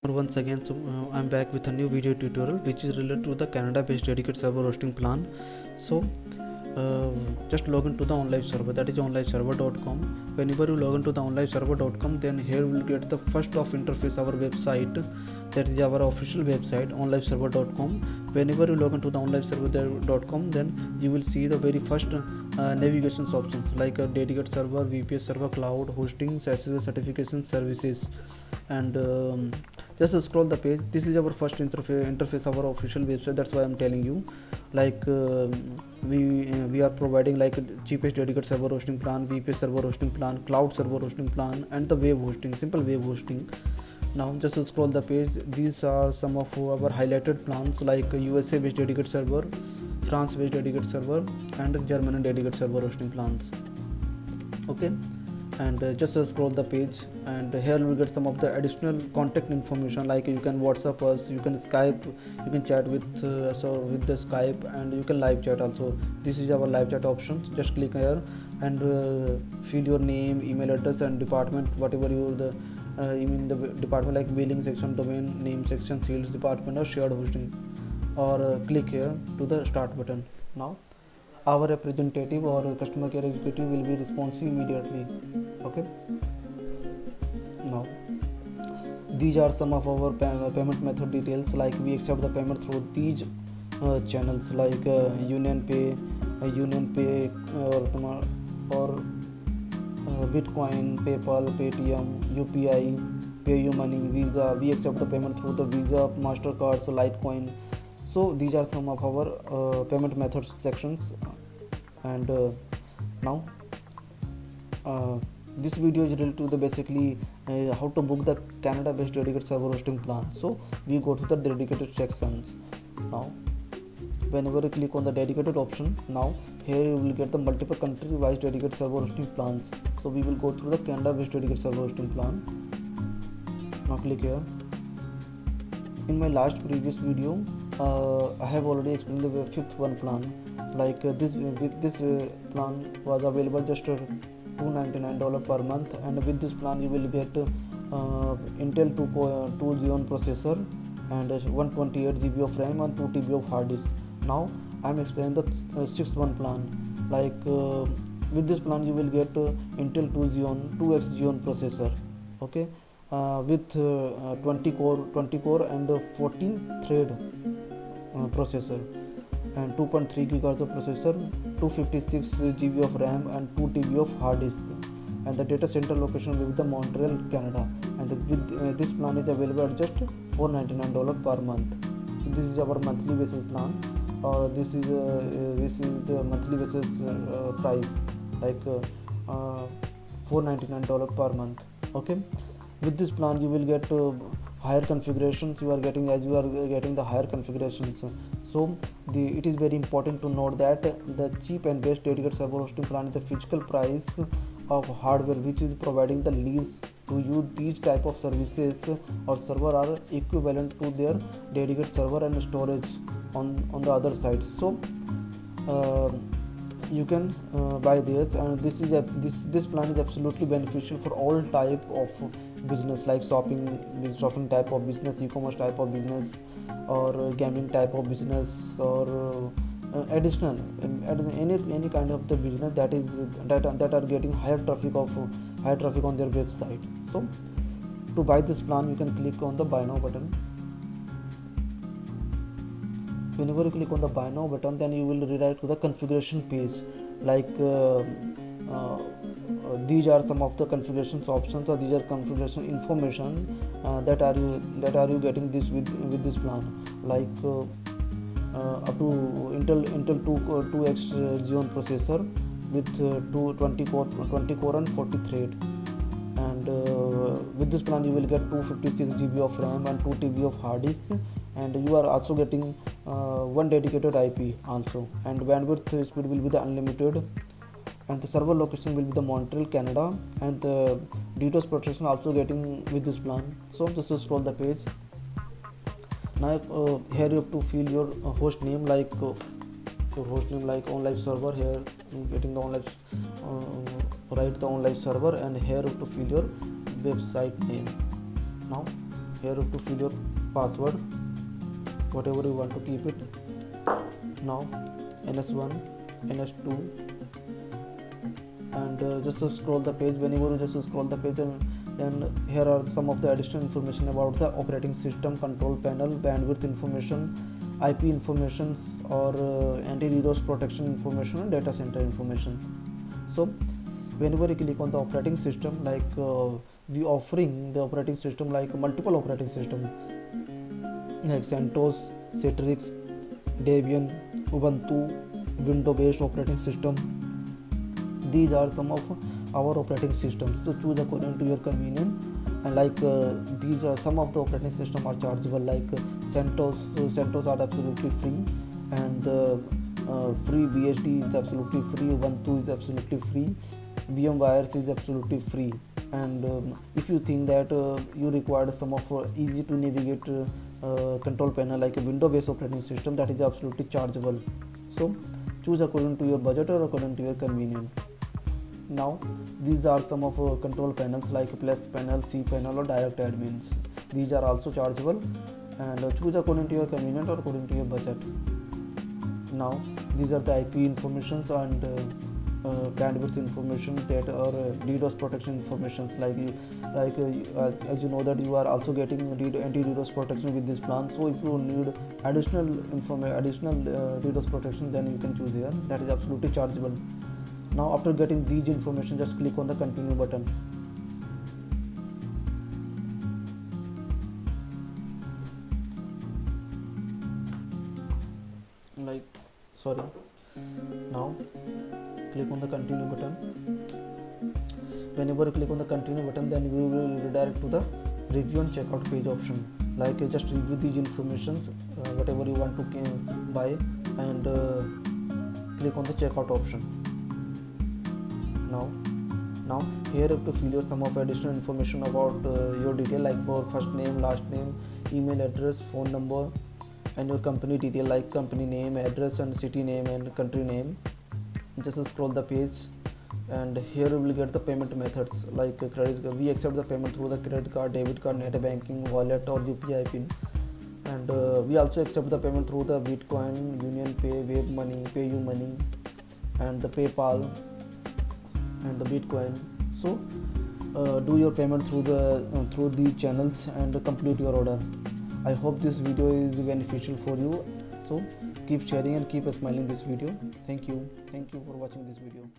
Once again, I'm back with a new video tutorial which is related to the Canada based dedicated server hosting plan. So uh, just log into the online server, that is onlineserver.com. Whenever you log into the onlineserver.com, then here we will get the first of interface our website, that is our official website onlineserver.com. Whenever you log into the onlineserver.com, then you will see the very first navigation options like a dedicated server, VPS server, cloud hosting, certification services, and just scroll the page. This is our first interface our official website. That's why I'm telling you, like we are providing like cheapest dedicated server hosting plan, VPS server hosting plan, cloud server hosting plan, and the web hosting, simple web hosting. Now just scroll the page. These are some of our highlighted plans like USA based dedicated server, France based dedicated server, and German dedicated server hosting plans. Okay, and just scroll the page, and here we get some of the additional contact information like you can WhatsApp us, you can Skype, you can chat with with the Skype, and you can live chat also. This is our live chat options. Just click here and fill your name, email address, and department, whatever you mean the department, like billing section, domain name section, sales department, or shared hosting, or click here to the start button. Now our representative or customer care executive will be responsive immediately. Okay, now these are some of our payment method details, like we accept the payment through these channels like union pay, or Bitcoin, PayPal, Paytm, UPI, PayUmoney, Visa. We accept the payment through the Visa, Mastercards, Litecoin. So these are some of our payment methods sections. And now this video is related to the basically how to book the Canada based dedicated server hosting plan. So we go to the dedicated sections. Now whenever you click on the dedicated option, now here you will get the multiple country wise dedicated server hosting plans. So we will go through the Canada based dedicated server hosting plan. Now click here. In my last previous video, I have already explained the fifth one plan. Like this plan was available just $299 per month, and with this plan you will get Intel 2 Xeon processor and 128 GB of RAM and 2 TB of hard disk. Now I am explaining the sixth one plan. Like with this plan you will get Intel 2 Xeon 2X Xeon processor. Okay, with 20 core and 14 thread processor, and 2.3 GHz of processor, 256 GB of RAM, and 2 TB of hard disk, and the data center location will be the Montreal, Canada. And with this plan is available at just $499 per month. This is our monthly basis plan, or this is the monthly basis price, like $499 per month. Okay, with this plan you will get higher configurations. You are getting the higher configurations. So it is very important to note that the cheap and best dedicated server hosting plan is the physical price of hardware which is providing the lease to you. These type of services or server are equivalent to their dedicated server and storage on the other side. So you can buy this, and this plan is absolutely beneficial for all type of business, like shopping type of business, e-commerce type of business, or gambling type of business, or additional any kind of the business that are getting higher traffic on their website. So to buy this plan you can click on the buy now button. Whenever you click on the buy now button, then you will redirect to the configuration page. Like these are some of the configuration options, or these are configuration information that are you getting this with this plan, like up to Intel 2X Xeon processor with 20 core and 40 thread, and with this plan you will get 256 GB of RAM and 2 TB of hard disk, and you are also getting one dedicated IP also, and bandwidth speed will be the unlimited, and the server location will be the Montreal, Canada, and the DDoS protection also getting with this plan. So just scroll the page. Now here you have to fill your host name, like online server. Here getting the online write the online server, and here you have to fill your website name. Now here you have to fill your password, whatever you want to keep it. Now ns1, ns2, and just scroll the page. Whenever you just scroll the page, and then here are some of the additional information about the operating system, control panel, bandwidth information, IP information, or anti-DDoS protection information, and data center information. So whenever you click on the operating system, like we offering the operating system like multiple operating system like CentOS, Citrix, Debian, Ubuntu, Windows based operating system. These are some of our operating systems, so choose according to your convenience. And like these are some of the operating system are chargeable, like CentOS are absolutely free, and free BSD is absolutely free, Ubuntu is absolutely free, VMware is absolutely free. And if you think that you require some of easy to navigate control panel like a window based operating system, that is absolutely chargeable. So choose according to your budget or according to your convenience. Now these are some of control panels like plus panel, cpanel, or direct admins. These are also chargeable, and choose according to your convenience or according to your budget. Now these are the IP informations and bandwidth information, data or DDoS protection information. As you know that you are also getting anti-DDoS protection with this plan. So if you need additional DDoS protection, then you can choose here. That is absolutely chargeable. Now after getting these information, just click on the continue button. Now click on the continue button. Whenever you click on the continue button, then we will redirect to the review and checkout page option. Like just review these informations, whatever you want to buy, and click on the checkout option. Now here you have to fill your some of additional information about your detail, like for first name, last name, email address, phone number, and your company detail like company name, address, and city name and country name. Just scroll the page, and here you will get the payment methods like credit. We accept the payment through the credit card, debit card, net banking, wallet, or UPI pin. And we also accept the payment through the Bitcoin, Union Pay, Wave Money, PayUmoney, and the PayPal and the Bitcoin. So do your payment through these channels and complete your order. I hope this video is beneficial for you. So keep sharing and keep smiling this video. Thank you for watching this video.